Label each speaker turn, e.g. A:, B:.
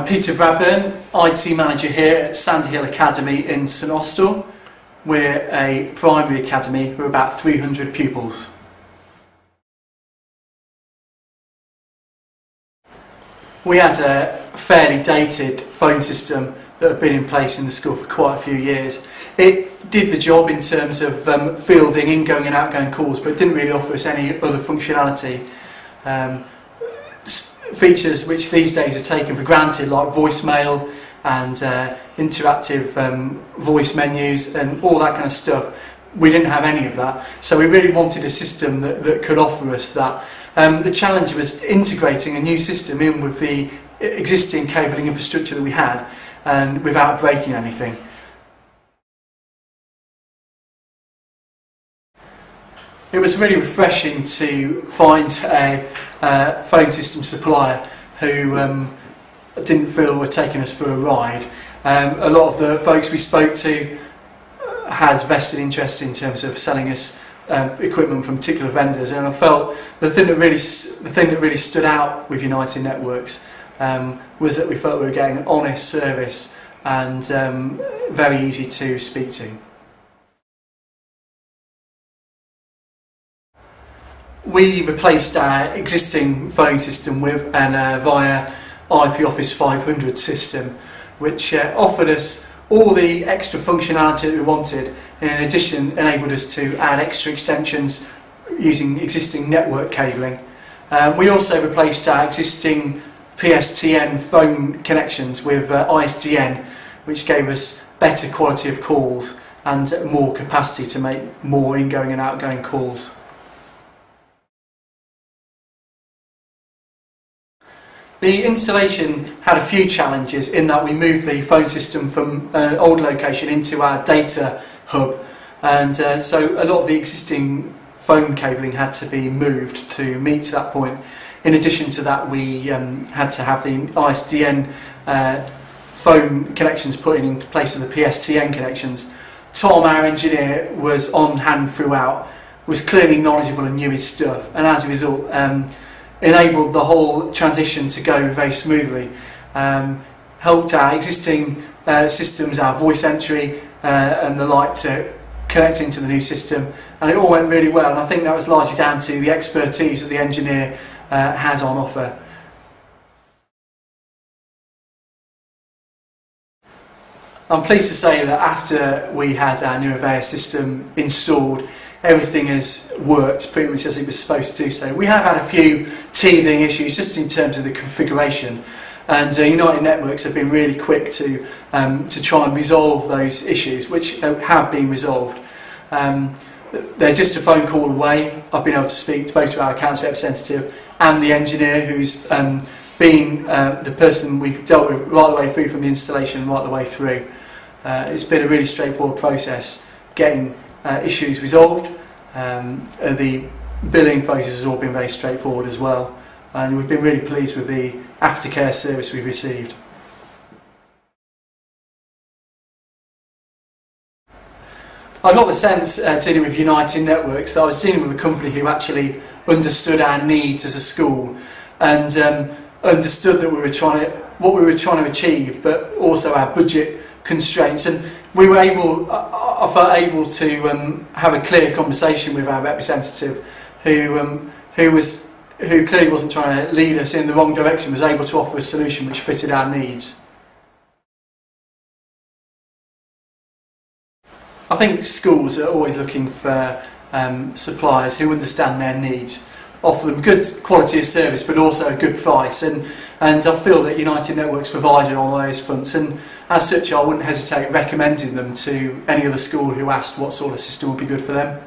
A: Peter Bradburn, IT Manager here at Sandyhill Academy in St Austell. We're a primary academy with about 300 pupils. We had a fairly dated phone system that had been in place in the school for quite a few years. It did the job in terms of fielding ingoing and outgoing calls, but it didn't really offer us any other functionality. Features which these days are taken for granted, like voicemail and interactive voice menus and all that kind of stuff. We didn't have any of that, so we really wanted a system that could offer us that. The challenge was integrating a new system in with the existing cabling infrastructure that we had and without breaking anything. It was really refreshing to find a phone system supplier who didn't feel were taking us for a ride. A lot of the folks we spoke to had vested interest in terms of selling us equipment from particular vendors, and I felt the thing that really stood out with United Networks was that we felt we were getting an honest service and very easy to speak to. We replaced our existing phone system with an via IP Office 500 system, which offered us all the extra functionality that we wanted, and in addition enabled us to add extra extensions using existing network cabling. We also replaced our existing PSTN phone connections with ISDN, which gave us better quality of calls and more capacity to make more ingoing and outgoing calls. The installation had a few challenges in that we moved the phone system from an old location into our data hub, and so a lot of the existing phone cabling had to be moved to meet to that point. In addition to that, we had to have the ISDN phone connections put in place of the PSTN connections. Tom, our engineer, was on hand throughout, was clearly knowledgeable and knew his stuff, and as a result enabled the whole transition to go very smoothly. Helped our existing systems, our voice entry and the like, to connect into the new system, and it all went really well, and I think that was largely down to the expertise that the engineer has on offer. I'm pleased to say that after we had our new Avaya system installed, everything has worked pretty much as it was supposed to do so. We have had a few teething issues just in terms of the configuration, and United Networks have been really quick to try and resolve those issues, which have been resolved. They're just a phone call away. I've been able to speak to both our accounts representative and the engineer, who's been the person we've dealt with right the way through from the installation right the way through. It's been a really straightforward process getting issues resolved. The billing process has all been very straightforward as well, and we've been really pleased with the aftercare service we've received. I got the sense dealing with United Networks that I was dealing with a company who actually understood our needs as a school and understood that what we were trying to achieve, but also our budget constraints, and we were I felt able to have a clear conversation with our representative, who clearly wasn't trying to lead us in the wrong direction, was able to offer a solution which fitted our needs. I think schools are always looking for suppliers who understand their needs, offer them good quality of service but also a good price, and I feel that United Networks provided on those fronts, and as such I wouldn't hesitate recommending them to any other school who asked what sort of system would be good for them.